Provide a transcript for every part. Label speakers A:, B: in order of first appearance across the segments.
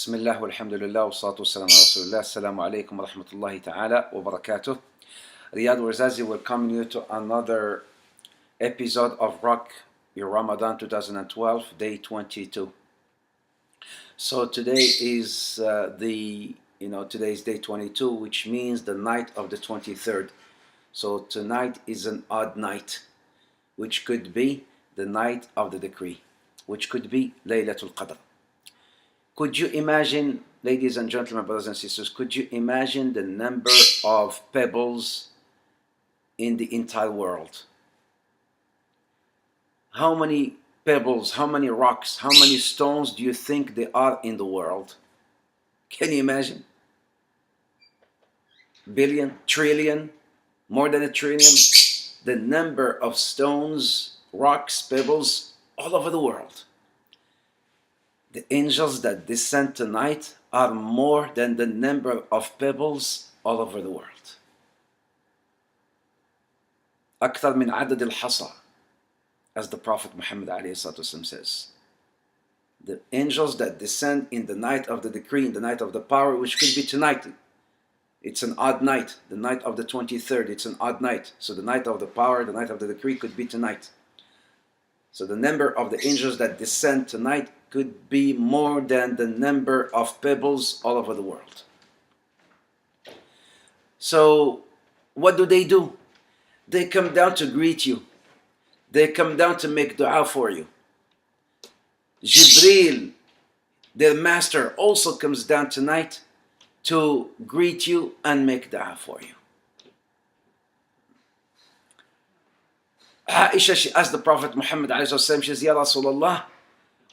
A: بسم الله والحمد لله والصلاة والسلام على رسول الله. Assalamu alaikum wa rahmatullahi ta'ala wa barakatuh. Riad Ouarzazi welcoming you to another episode of ROC Your Ramadan 2012, day 22. So today is today's day 22, which means the night of the 23rd. So tonight is an odd night, which could be the night of the decree, which could be Laylatul Qadr. Could you imagine, ladies and gentlemen, brothers and sisters, could you imagine the number of pebbles in the entire world? How many pebbles, how many rocks, how many stones do you think there are in the world? Can you imagine? Billion, trillion, more than a trillion? The number of stones, rocks, pebbles all over the world. The angels that descend tonight are more than the number of pebbles all over the world. أكثر من عدد الحصى, as the Prophet Muhammad says. The angels that descend in the night of the decree, in the night of the power, which could be tonight. It's an odd night. The night of the 23rd, it's an odd night. So the night of the power, the night of the decree could be tonight. So the number of the angels that descend tonight could be more than the number of pebbles all over the world. So what do? They come down to greet you. They come down to make dua for you. Jibreel, their master, also comes down tonight to greet you and make dua for you. Aisha, she asked the Prophet Muhammad, she says, Ya Rasulullah,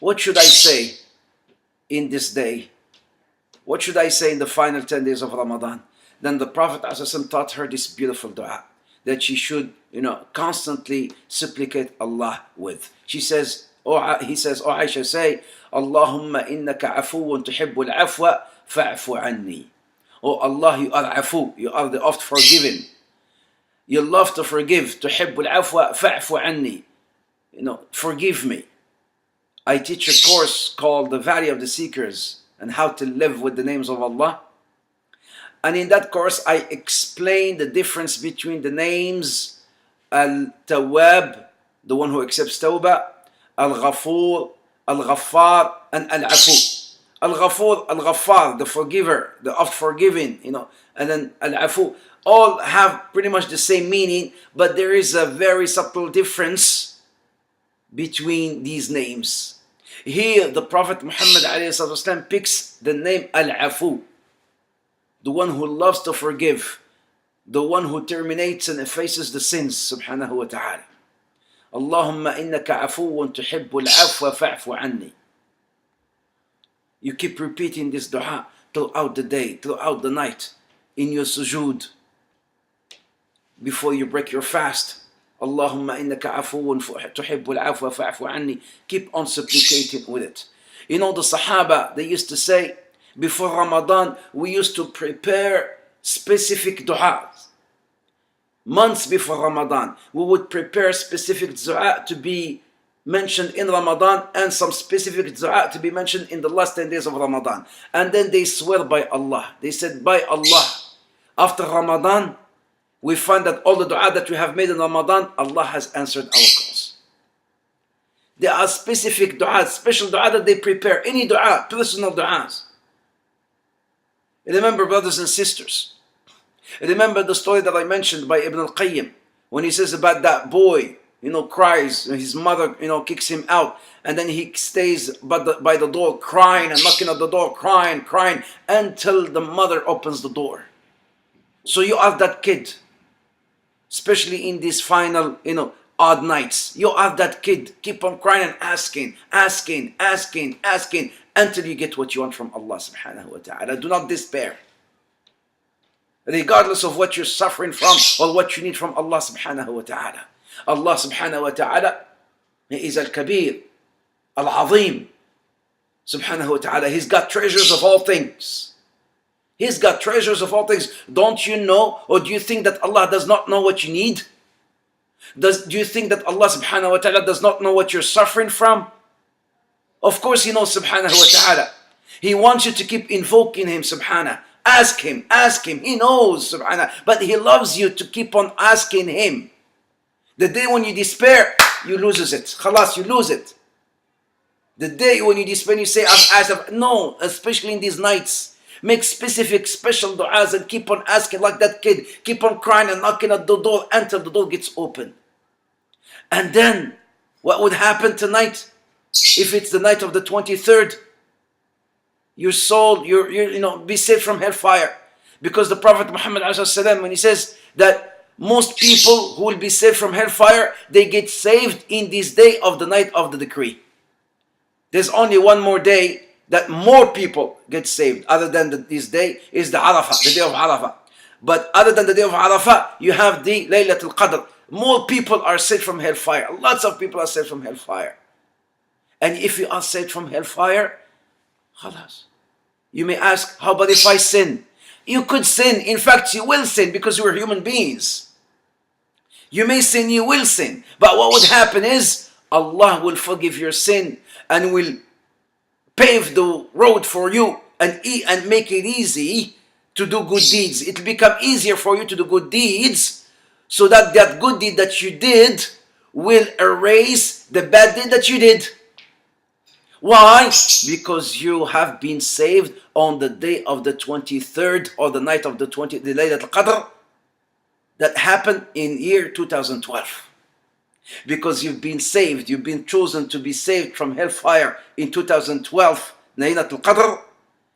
A: what should I say in this day? What should I say in the final 10 days of Ramadan? Then the Prophet ﷺ taught her this beautiful dua that she should, constantly supplicate Allah with. He says, O Aisha, say, Allahumma innaka afuun tuhibbul afwa fa'fu anni. Oh Allah, you are afu, you are the oft forgiven. You love to forgive. tuhibbul afwa fa'fu anni. Forgive me. I teach a course called The Valley of the Seekers and how to live with the names of Allah. And in that course, I explain the difference between the names Al-Tawwab, the one who accepts Tawbah, Al-Ghafur, Al-Ghaffar, and Al-Afu. Al-Ghafur, Al-Ghaffar, the forgiver, the oft forgiving, and then Al-Afu, all have pretty much the same meaning, but there is a very subtle difference between these names. Here, the Prophet Muhammad ﷺ picks the name Al-Afu, the one who loves to forgive, the one who terminates and effaces the sins, subhanahu wa ta'ala. Allahumma innaka afuun tuhibbul afwa fa'fu anni. You keep repeating this dua throughout the day, throughout the night, in your sujood, before you break your fast. Allahumma innaka afuun tuhibbul afwa fa'fu anni. Keep on supplicating with it. The Sahaba, they used to say, before Ramadan, we used to prepare specific du'as. Months before Ramadan, we would prepare specific dua to be mentioned in Ramadan and some specific dua to be mentioned in the last 10 days of Ramadan. And then they swear by Allah. They said, by Allah, after Ramadan, we find that all the dua that we have made in Ramadan, Allah has answered our calls. There are specific du'as, special dua that they prepare. Any dua, personal du'as. Remember, brothers and sisters, remember the story that I mentioned by Ibn al-Qayyim, when he says about that boy, cries, his mother, kicks him out, and then he stays by the door crying and knocking at the door, crying, until the mother opens the door. So you are that kid. Especially in these final, odd nights. You are that kid. Keep on crying and asking, until you get what you want from Allah subhanahu wa ta'ala. Do not despair. Regardless of what you're suffering from or what you need from Allah subhanahu wa ta'ala. Allah subhanahu wa ta'ala, He is Al-Kabir, Al-Azim, subhanahu wa ta'ala. He's got treasures of all things. He's got treasures of all things. Don't you know, or do you think that Allah does not know what you need? Do you think that Allah subhanahu wa ta'ala does not know what you're suffering from? Of course He knows subhanahu wa ta'ala. He wants you to keep invoking him, subhanah. Ask him. He knows, subhanah. But he loves you to keep on asking him. The day when you despair, you lose it. Khalas, you lose it. The day when you despair, you say, I've asked. No, especially in these nights. Make specific, special du'as and keep on asking like that kid. Keep on crying and knocking at the door until the door gets open. And then, what would happen tonight? If it's the night of the 23rd, your soul, be saved from hellfire. Because the Prophet Muhammad ﷺ, when he says that most people who will be saved from hellfire, they get saved in this day of the night of the decree. There's only one more day that more people get saved other than this day is the Arafah, the day of Arafah. But other than the day of Arafah, you have the Laylatul Qadr. More people are saved from hellfire. Lots of people are saved from hellfire. And if you are saved from hellfire, khalas. You may ask, how about if I sin? You could sin. In fact, you will sin because you are human beings. You may sin, you will sin. But what would happen is, Allah will forgive your sin and will pave the road for you and make it easy to do good deeds. It will become easier for you to do good deeds so that good deed that you did will erase the bad deed that you did. Why? Because you have been saved on the day of the 23rd or the night of the Laylatul Qadr that happened in year 2012. Because you've been saved, you've been chosen to be saved from hellfire in 2012, Laylatul Qadr.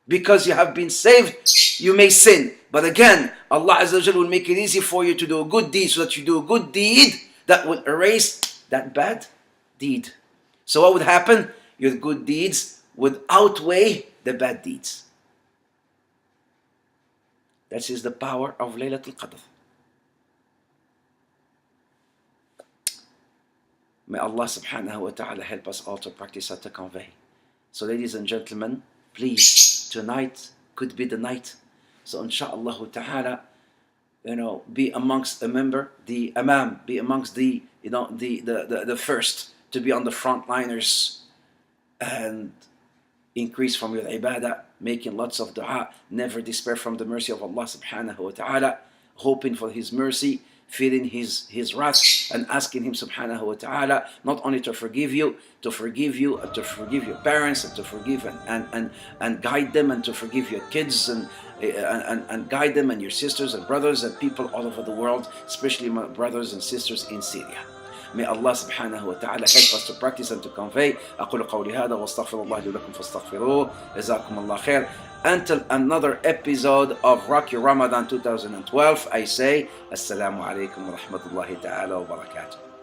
A: Because you have been saved, you may sin. But again, Allah Azza wa Jalla will make it easy for you to do a good deed so that you do a good deed that will erase that bad deed. So what would happen? Your good deeds would outweigh the bad deeds. That is the power of Laylatul Qadr. May Allah subhanahu wa ta'ala help us all to practice and to convey. So ladies and gentlemen, please, tonight could be the night. So insha'Allah ta'ala, be amongst the member, the imam, be amongst the first to be on the frontliners and increase from your ibadah, making lots of dua, never despair from the mercy of Allah subhanahu wa ta'ala, hoping for His mercy, feeling His wrath, and asking Him subhanahu wa ta'ala not only to forgive you, and to forgive your parents, and to forgive and guide them, and to forgive your kids, and guide them, and your sisters and brothers and people all over the world, especially my brothers and sisters in Syria. May Allah subhanahu wa ta'ala help us to practice and to convey. أقول قولي هذا واستغفر الله لي ولكم فاستغفروه. جزاكم الله خير. Until another episode of ROC Your Ramadan 2012, I say Assalamu alaikum wa rahmatullahi ta'ala wa barakatuh.